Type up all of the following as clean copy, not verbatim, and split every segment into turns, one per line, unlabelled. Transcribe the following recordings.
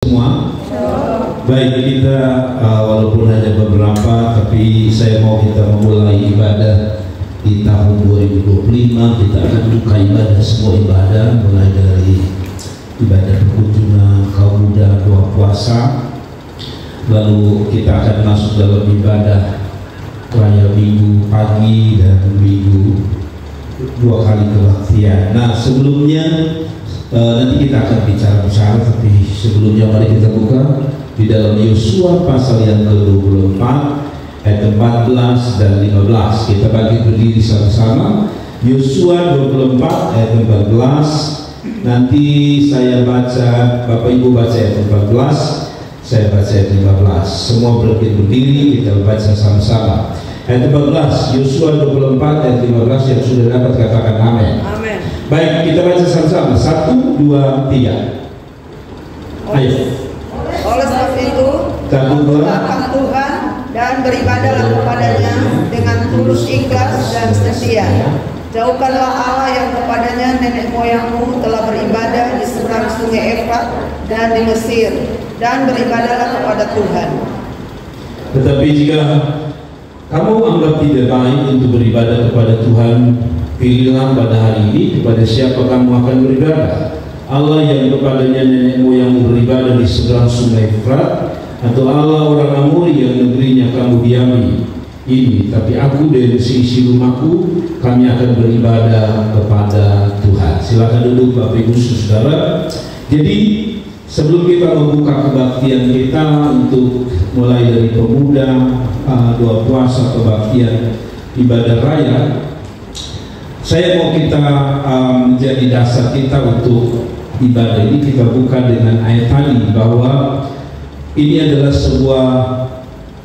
Semua baik, kita walaupun hanya beberapa, tapi saya mau kita memulai ibadah di tahun 2025. Kita akan buka ibadah, semua ibadah, mulai dari ibadah perkunjungan kaum muda, doa puasa, lalu kita akan masuk dalam ibadah raya minggu pagi dan minggu 2 kali kebaktian. Nah, sebelumnya nanti kita akan bicara, tapi sebelumnya mari kita buka di dalam Yosua pasal yang ke-24 ayat 14 dan 15. Kita bagi berdiri sama-sama. Yosua 24 ayat 14. Nanti saya baca, Bapak Ibu baca ayat 14, saya baca ayat 15. Semua berdiri, kita baca sama-sama. Ayat 14, Yosua 24 ayat 15, yang sudah dapat katakan amin.
Amin.
Baik, kita baca sama-sama. 1, 2, 3. Ayo.
Oleh sebab itu, takutlah Tuhan dan beribadahlah kepadanya dengan tulus, ikhlas dan setia. Jauhkanlah Allah yang kepadanya nenek moyangmu telah beribadah di seberang sungai Efrat dan di Mesir, dan beribadahlah kepada Tuhan.
Tetapi jika kamu anggap tidak baik untuk beribadah kepada Tuhan, pilihlah pada hari ini kepada siapa kamu akan beribadah. Allah yang kepadanya nenek moyangmu beribadah di seberang sungai Efrat, atau Allah orang Amori yang negerinya kamu diami ini. Tapi aku dan seisi rumahku, kami akan beribadah kepada Tuhan. Silakan duduk Bapak Ibu Saudara. Jadi sebelum kita membuka kebaktian kita untuk mulai dari pemuda, doa puasa, kebaktian, ibadah raya, saya mau kita menjadi dasar kita untuk ibadah ini. Kita buka dengan ayat tadi, bahwa ini adalah sebuah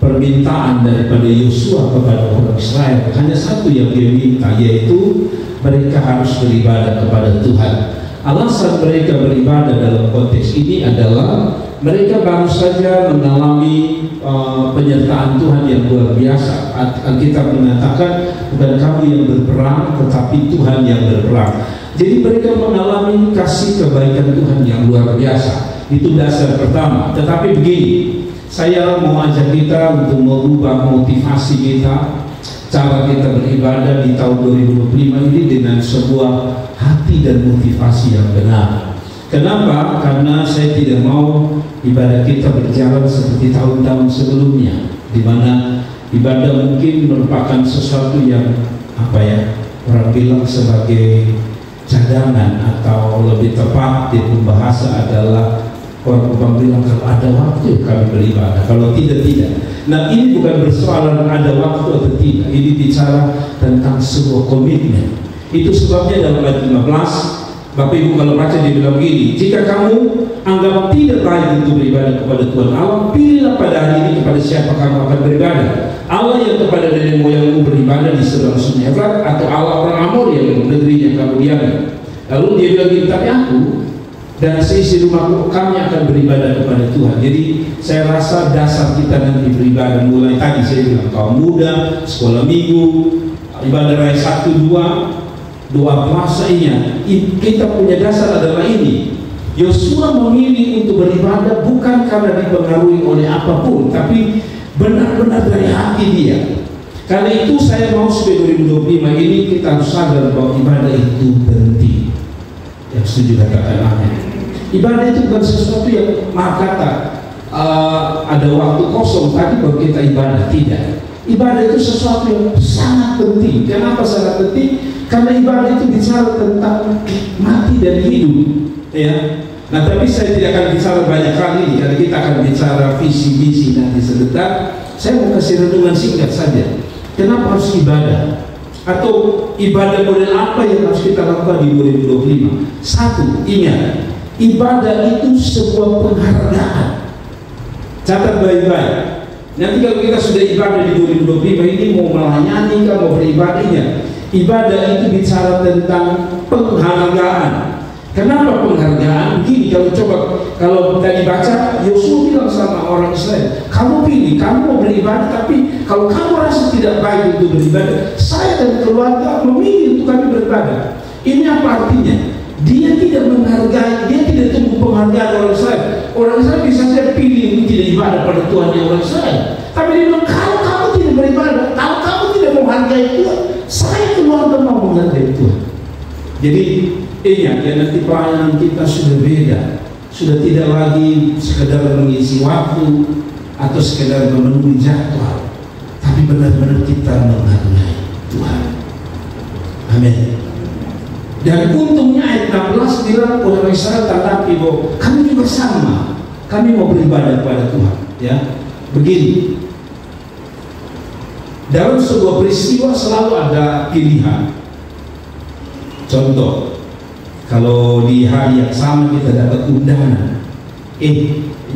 permintaan daripada Yosua kepada orang Israel. Hanya satu yang dia minta, yaitu mereka harus beribadah kepada Tuhan. Alasan mereka beribadah dalam konteks ini adalah mereka baru saja mengalami penyertaan Tuhan yang luar biasa. Alkitab mengatakan bukan kamu yang berperang, tetapi Tuhan yang berperang. Jadi mereka mengalami kasih kebaikan Tuhan yang luar biasa. Itu dasar pertama. Tetapi begini, saya mau ajak kita untuk merubah motivasi kita, cara kita beribadah di tahun 2025 ini dengan sebuah hati dan motivasi yang benar. Kenapa? Karena saya tidak mau ibadah kita berjalan seperti tahun-tahun sebelumnya, di mana ibadah mungkin merupakan sesuatu yang orang bilang sebagai cadangan, atau lebih tepat di pembahasa adalah orang bilang kalau ada waktu kami beribadah, kalau tidak. Nah, ini bukan persoalan ada waktu atau tidak, ini bicara tentang sebuah komitmen. Itu sebabnya dalam ayat 15 Bapak Ibu kalau baca dia bilang begini, jika kamu anggap tidak baik untuk beribadah kepada Tuhan Allah, pilihlah pada hari ini kepada siapa kamu akan beribadah. Allah yang kepada nenek moyangmu beribadah di seberang sungai Efrat, atau Allah orang Amori yang negerinya kamu diami. Lalu dia bilang gini, tapi aku dan seisi rumahku, kami akan beribadah kepada Tuhan. Jadi saya rasa dasar kita nanti beribadah, mulai tadi saya bilang kaum muda, sekolah minggu, ibadah raya 1, 2, doa puasa, kita punya dasar adalah ini. Yosua memilih untuk beribadah bukan karena dipengaruhi oleh apapun, tapi benar-benar dari hati dia. Karena itu saya mau supaya 2025 ini kita harus sadar bahwa ibadah itu penting. Yang setuju katakan amin. Ibadah itu bukan sesuatu yang kata ada waktu kosong tadi baru kita ibadah, tidak. Ibadah itu sesuatu yang sangat penting. Kenapa sangat penting? Karena ibadah itu bicara tentang mati dan hidup, ya. Nah, tapi saya tidak akan bicara banyak kali ini, karena kita akan bicara visi misi nanti sebentar. Saya mau kasih renungan singkat saja. Kenapa harus ibadah? Atau ibadah model apa yang harus kita lakukan di 2025? Satu, ingat, ibadah itu sebuah penghargaan. Catat baik-baik. Nanti kalau kita sudah ibadah di 2025 ini, mau melayani, mau beribadahnya, ibadah itu bicara tentang penghargaan. Kenapa penghargaan? Gini, kalau tadi baca, Yosua bilang sama orang Israel, kamu pilih, kamu mau beribadah, tapi kalau kamu rasa tidak baik untuk beribadah, saya dan keluarga memilih untuk kami beribadah. Ini apa artinya? Dia tidak menghargai, dia tidak tunggu penghargaan orang Israel. Orang Israel bisa saja pilih untuk tidak ibadah pada Tuhan yang orang Israel. Tapi dia bilang, kalau kamu tidak beribadah, kalau kamu tidak menghargai Tuhan, saya keluarga mau menghargai Tuhan. Jadi ingat ya, nanti pelayanan kita sudah beda. Sudah tidak lagi sekedar mengisi waktu atau sekedar memenuhi jadwal, tapi benar-benar kita menghargai Tuhan. Amin. Dan untungnya ayat 16 bilang orang Israel tanggapi bahwa kami juga sama, kami mau beribadah kepada Tuhan. Ya, begini. Dalam sebuah peristiwa selalu ada pilihan. Contoh, kalau di hari yang sama kita dapat undangan,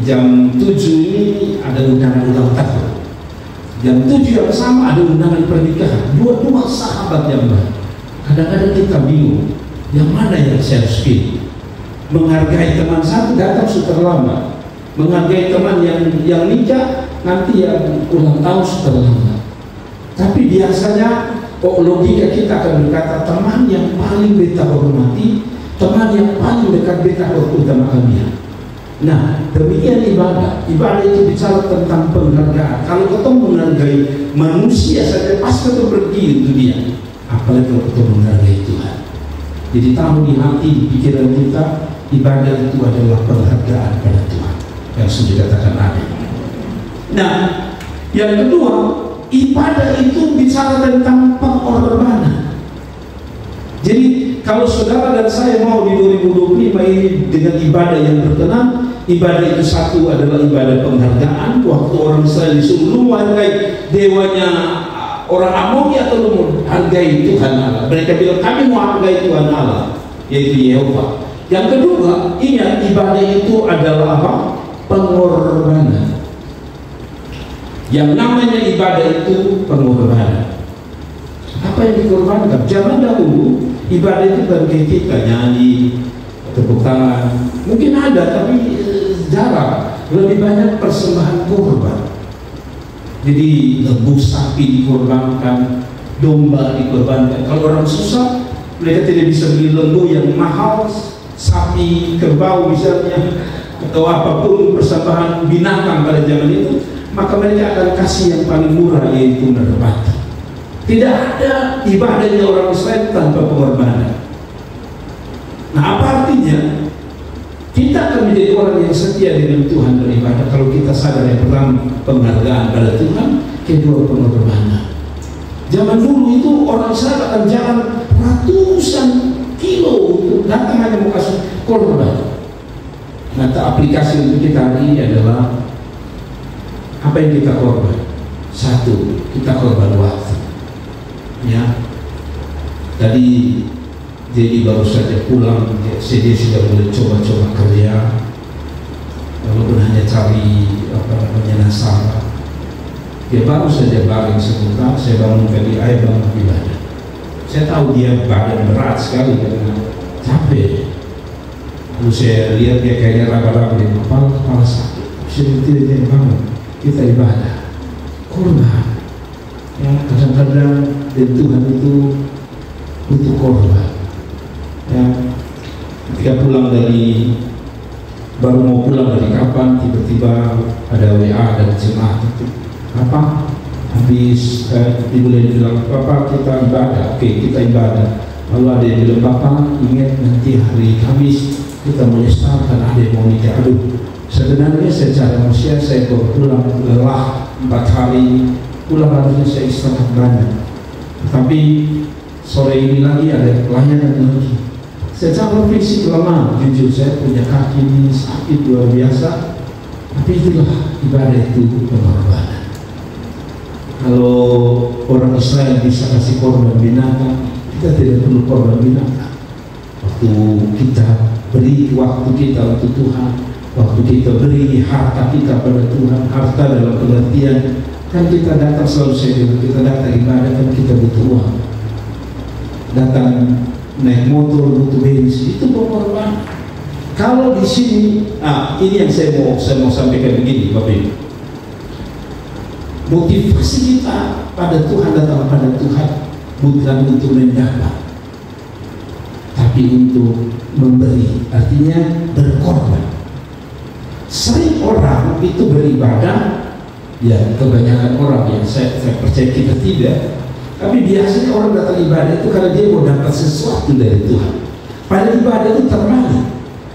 jam 7 ini ada undangan ulang tahun, jam 7 yang sama ada undangan pernikahan, dua sahabat yang baik. Kadang-kadang kita bingung, yang mana yang saya harus pilih? Menghargai teman satu datang sudah terlambat, menghargai teman yang nikah nanti yang ulang tahun sudah terlambat. Tapi biasanya logika kita akan berkata teman yang paling beta hormati, teman yang paling dekat beta utamakan dia. Nah, demikian ibadah. Ibadah itu bicara tentang penghargaan. Kalau kita menghargai manusia saja, pasti kita pergi untuk dia. Apalagi kalau kita menghargai Tuhan. Jadi tahu di hati, di pikiran kita, ibadah itu adalah penghargaan pada Tuhan. Yang sudah dikatakan amin. Nah, yang kedua, ibadah itu bicara tentang pengorbanan. Jadi kalau saudara dan saya mau di 2025 ini dengan ibadah yang berkenan, ibadah itu satu adalah ibadah penghargaan. Waktu orang Israel disuruh lu menghargai dewanya orang Amoni atau lu menghargai Tuhan Allah, mereka bilang kami mau menghargai Tuhan Allah, yaitu Yehova. Yang kedua, ingat ibadah itu adalah apa? Pengorbanan. Yang namanya ibadah itu pengorbanan. Apa yang dikorbankan? Zaman dahulu ibadah itu bagi kita nyanyi, tepuk tangan, mungkin ada tapi jarang. Lebih banyak persembahan korban. Jadi lembu sapi dikorbankan, domba dikorbankan. Kalau orang susah, mereka tidak bisa beli lembu yang mahal, sapi, kerbau misalnya, atau apapun persembahan binatang pada zaman itu, maka mereka akan kasih yang paling murah, yaitu merpati. Tidak ada ibadahnya orang Israel tanpa pengorbanan. Nah, apa artinya? Kita akan menjadi orang yang setia dengan Tuhan beribadah kalau kita sadar yang pertama penghargaan pada Tuhan, kedua pengorbanan. Zaman dulu itu orang Israel akan jalan ratusan kilo untuk datang hanya mau kasih korban. Nah, aplikasi untuk kita hari ini adalah apa yang kita korban? Satu, kita korban waktu. Ya, tadi jadi baru saja pulang, dia sudah mulai coba-coba kerja, walaupun hanya cari nasabah. Dia baru saja baring sebentar, saya bangun tadi, ayah bangun ibadah. Saya tahu dia badan berat sekali karena capek. Lalu saya lihat dia kayaknya raba-raba di kepala sakit. Saya tidak bangun, kita ibadah, korban. Ya, kadang-kadang dan Tuhan itu butuh korban. Ya, ketika pulang baru mau pulang dari kapan, tiba-tiba ada WA dari jemaat itu, apa? Habis dimulai bilang, Bapak kita ibadah, oke kita ibadah. Lalu ada yang bilang, Bapak ingat nanti hari Kamis kita mau start, ada yang mau nikah. Aduh, sebenarnya secara manusia saya baru pulang lelah 4 hari. Pulang harusnya saya istirahat banyak, tapi sore ini lagi ada pelayanan lagi. Secara fisik lemah, jujur saya punya kaki ini sakit luar biasa, tapi itulah ibadah itu pengorbanan. Kalau orang Israel bisa kasih korban binatang, kita tidak perlu korban binatang. Waktu kita beri waktu kita untuk Tuhan, waktu kita beri harta kita pada Tuhan, harta dalam pengertian kan kita datang selalu kita datang ibadah kan kita butuh uang, datang naik motor butuh bensin, itu pengorbanan. Kalau di sini, ini yang saya mau sampaikan begini, Bapak Ibu. Motivasi kita pada Tuhan, datang pada Tuhan bukan untuk mendapat, tapi untuk memberi, artinya berkorban. Sering orang itu beribadah, ya kebanyakan orang yang saya percaya kita tidak, tapi biasanya orang datang ibadah itu karena dia mau dapat sesuatu dari Tuhan. Pada ibadah itu terbalik,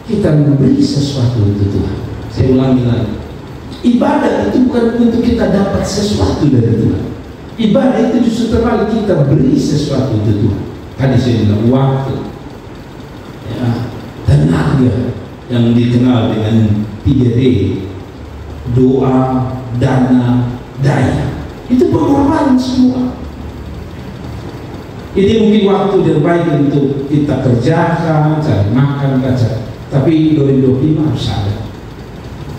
kita memberi sesuatu untuk Tuhan. Saya ulangi lagi, ibadah itu bukan untuk kita dapat sesuatu dari Tuhan. Ibadah itu justru terbalik, kita beri sesuatu untuk Tuhan. Tadi saya bilang waktu, ya, tenaga yang dikenal dengan 3D, doa, dana, daya. Itu pengorbanan semua. Ini mungkin waktu terbaik untuk kita kerjakan, cari makan, baca. Tapi 2025 harus ada.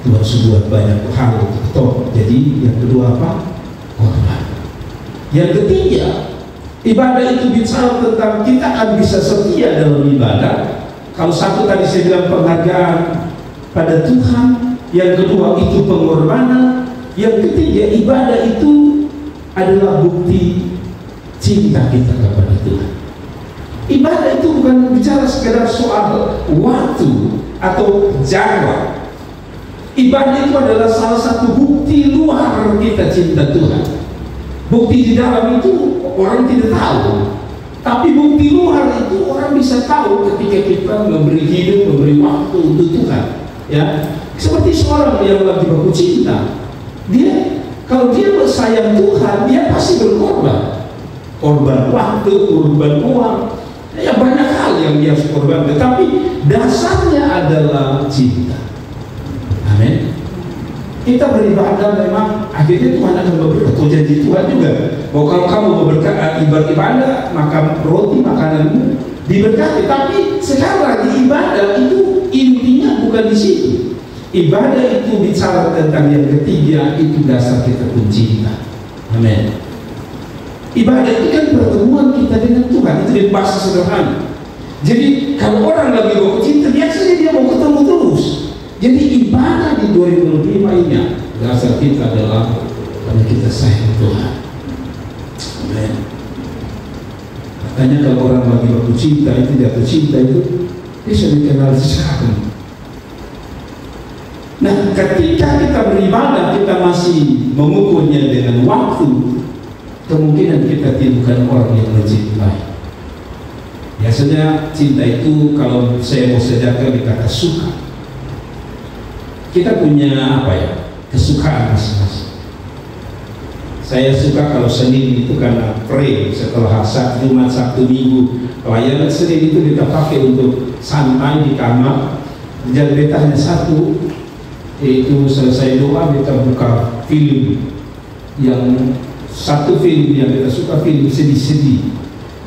Tuhan sudah banyak hal untuk ketemu. Jadi yang kedua apa? Korban. Yang ketiga, ibadah itu bicara tentang kita akan bisa setia dalam ibadah. Kalau satu tadi saya bilang penghargaan pada Tuhan, yang kedua itu pengorbanan, yang ketiga ibadah itu adalah bukti cinta kita kepada Tuhan. Ibadah itu bukan bicara sekedar soal waktu atau jadwal. Ibadah itu adalah salah satu bukti luar kita cinta Tuhan. Bukti di dalam itu orang tidak tahu, tapi bukti luar itu orang bisa tahu ketika kita memberi hidup, memberi waktu untuk Tuhan. Ya, seperti seorang yang lagi baku cinta, dia kalau dia sayang Tuhan, dia pasti berkorban. Korban waktu, korban uang, ya banyak hal yang dia harus korban. Tetapi dasarnya adalah cinta. Amin. Kita beribadah memang akhirnya Tuhan akan berberkat. Janji Tuhan juga bahwa kalau kamu berberkat ibadah, maka roti makananmu diberkati. Tapi sekarang lagi ibadah itu intinya bukan di situ. Ibadah itu bicara tentang yang ketiga, itu dasar kita pun cinta. Amin. Ibadah itu kan pertemuan kita dengan Tuhan, itu di bahasa sederhana. Jadi kalau orang lagi mau cinta, biasanya dia mau ketemu terus. Jadi ibadah di 2025 ini dasar kita adalah karena kita sayang Tuhan. Amen. Katanya kalau orang lagi mau cinta itu jatuh cinta itu bisa dikenal sekarang. Nah, ketika kita beribadah kita masih mengukurnya dengan waktu, kemungkinan kita bukan orang yang mencintai. Biasanya cinta itu kalau saya mau sejarkan dikata suka. Kita punya apa ya? Kesukaan masing-masing. Saya suka kalau Senin itu karena pray setelah Jumat, Sabtu, Minggu. Pelayanan Senin itu kita pakai untuk santai di kamar. Jadi kita hanya satu, yaitu selesai doa kita buka film yang satu film yang kita suka, film sedih-sedih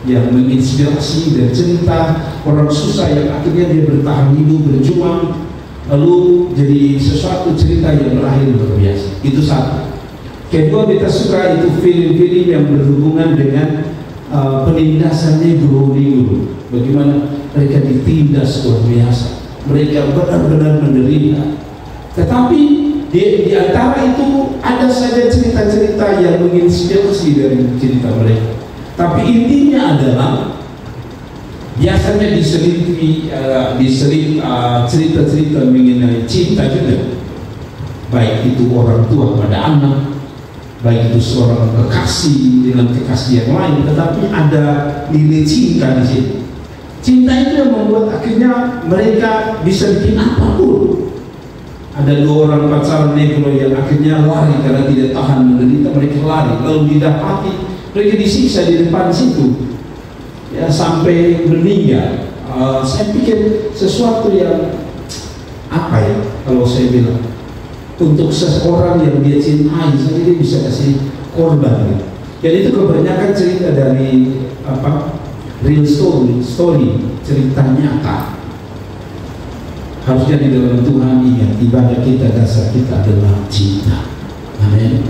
yang menginspirasi dan cerita orang susah yang akhirnya dia bertahan hidup, berjuang, lalu jadi sesuatu cerita yang berakhir luar biasa. Itu satu. Kedua, kita suka itu film-film yang berhubungan dengan penindasan negro. Bagaimana mereka ditindas luar biasa, mereka benar-benar menderita. Tetapi di antara itu ada saja cerita-cerita yang menginspirasi dari cerita mereka. Tapi intinya adalah biasanya diselipi cerita-cerita mengenai cinta juga. Baik itu orang tua pada anak, baik itu seorang kekasih dengan kekasih yang lain, tetapi ada nilai cinta di sini. Cinta itu yang membuat akhirnya mereka bisa bikin apapun. Ada dua orang pacaran negro yang akhirnya lari karena tidak tahan menderita, mereka lari, lalu didapati mereka disiksa di depan situ, ya sampai meninggal. Saya pikir sesuatu yang apa ya, kalau saya bilang untuk seseorang yang dia cintai, jadi dia bisa kasih korban gitu. Jadi itu kebanyakan cerita dari apa, real story, cerita nyata. Harusnya di dalam Tuhan ingat, ibadah kita, dasar kita adalah cinta. Amin.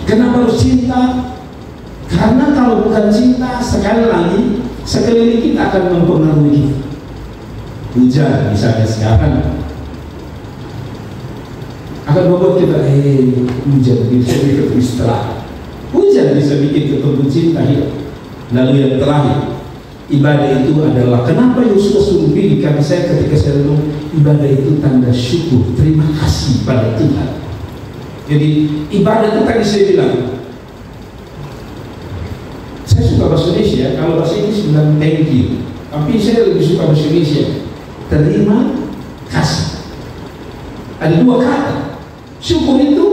Kenapa harus cinta? Karena kalau bukan cinta, sekali lagi sekeliling kita akan mempengaruhi kita. Hujan misalnya sekarang akan membuat kita hujan bisa bikin istirahat. Hujan bisa bikin ketemu cinta hidup. Lalu yang terakhir, ibadah itu adalah, kenapa Yosua suruh pilih? Karena ketika saya bilang ibadah itu tanda syukur, terima kasih pada Tuhan. Jadi ibadah itu tadi saya bilang, saya suka bahasa Indonesia. Kalau bahasa Inggris bilang thank you, tapi saya lebih suka bahasa Indonesia, terima kasih. Ada dua kata. Syukur itu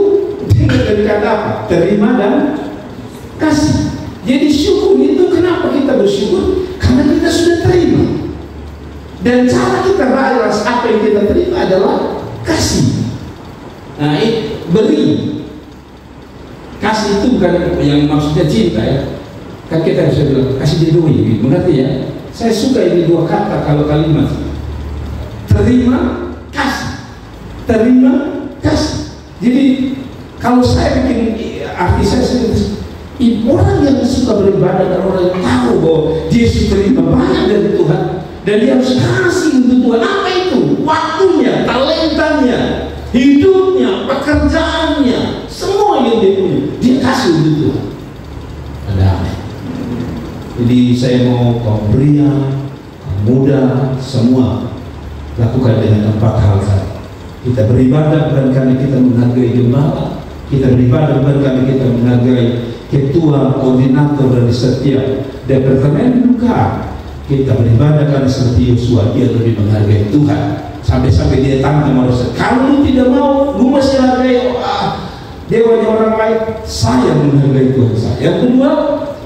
dari kata apa? Terima dan kasih. Jadi syukur itu, kenapa kita bersyukur? Karena kita sudah terima. Dan cara kita balas apa yang kita terima adalah kasih. Nah, beri. Kasih itu bukan yang maksudnya cinta ya. Kan kita bisa bilang kasih dia duit, mengerti ya? Saya suka ini dua kata kalau kalimat. Terima kasih. Terima kasih. Jadi kalau saya bikin arti saya orang yang suka beribadah dan orang yang tahu bahwa dia sudah terima banyak dari Tuhan dan dia harus kasih untuk Tuhan. Apa itu? Waktunya, talentanya, hidupnya, pekerjaannya, semua yang dia punya, dia kasih untuk Tuhan. Ada apa? Jadi saya mau kaum pria, kaum muda, semua lakukan dengan 4 hal tadi. Kita beribadah bukan karena kita menghargai gembala, kita beribadah bukan karena kita menghargai ketua, koordinator dari setiap departemen, bukan. Kita beribadah karena seperti Yosua, dia lebih menghargai Tuhan. Sampai-sampai dia tantang manusia, kalau lu tidak mau, lu masih hargai dewanya orang lain. Saya menghargai Tuhan saya. Yang kedua,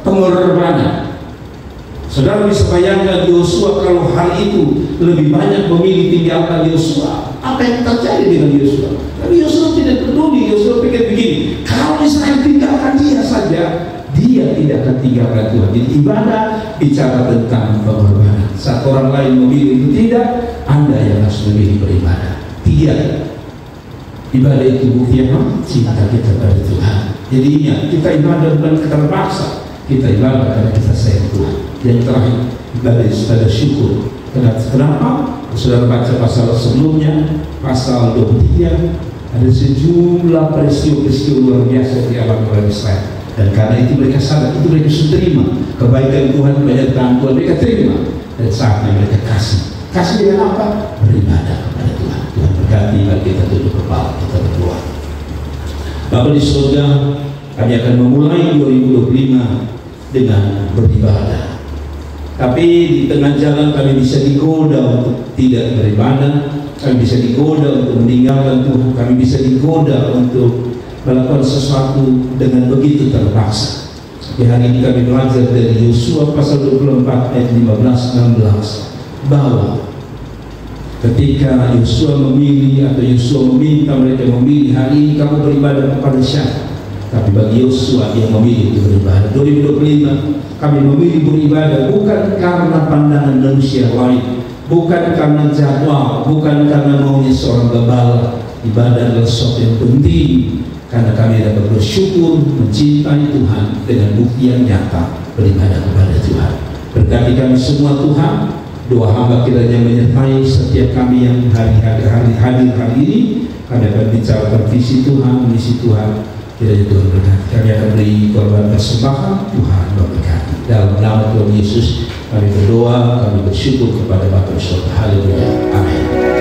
pengorbanan. Saudara bisa bayangkan Yosua kalau hari itu lebih banyak memilih tinggalkan Yosua, apa yang terjadi dengan Yosua? Tapi Yosua tidak peduli. Yosua pikir begini, kalau Israel tinggalkan dia saja, dia tidak akan tinggalkan Tuhan. Jadi ibadah bicara tentang pengorbanan. Saat orang lain memilih itu tidak, Anda yang harus memilih beribadah. 3, ibadah itu bukti apa? Cinta kita pada Tuhan. Jadi ingat, kita ibadah bukan terpaksa, kita ibadah karena kita sayang Tuhan. Yang terakhir, ibadah pada syukur. Kenapa? Saudara baca pasal sebelumnya, pasal 23, ada sejumlah peristiwa-peristiwa luar biasa di alam orang Israel. Dan karena itu mereka sadar, itu mereka sudah terima kebaikan Tuhan, penyertaan Tuhan, mereka terima. Dan saatnya mereka kasih dengan apa? Beribadah kepada Tuhan. Tuhan berkati. Mari kita tunduk kepala, kita berdoa. Bapa di surga, kami akan memulai 2025 dengan beribadah. Tapi di tengah jalan kami bisa digoda untuk tidak beribadah, kami bisa digoda untuk meninggalkan Tuhan, kami bisa digoda untuk melakukan sesuatu dengan begitu terpaksa. Di hari ini kami belajar dari Yosua pasal 24 ayat 15-16 bahwa ketika Yosua memilih atau Yosua meminta mereka memilih, hari ini kamu beribadah kepada siapa? Tapi bagi Yosua yang memilih untuk beribadah. 2025 kami memilih beribadah bukan karena pandangan manusia lain, bukan karena jadwal, bukan karena maunya seorang gembala. Ibadah adalah sesuatu yang penting karena kami dapat bersyukur, mencintai Tuhan dengan bukti yang nyata beribadah kepada Tuhan. Berkati kami semua Tuhan. Doa hamba kiranya menyertai setiap kami yang hadir hari ini. Kami akan bicarakan visi Tuhan, misi Tuhan. Kiranya Tuhan berkati. Kami akan beri korban persembahan, Tuhan memberkati. Dalam nama Tuhan Yesus kami berdoa, kami bersyukur kepada Bapa di surga. Haleluya. Amin.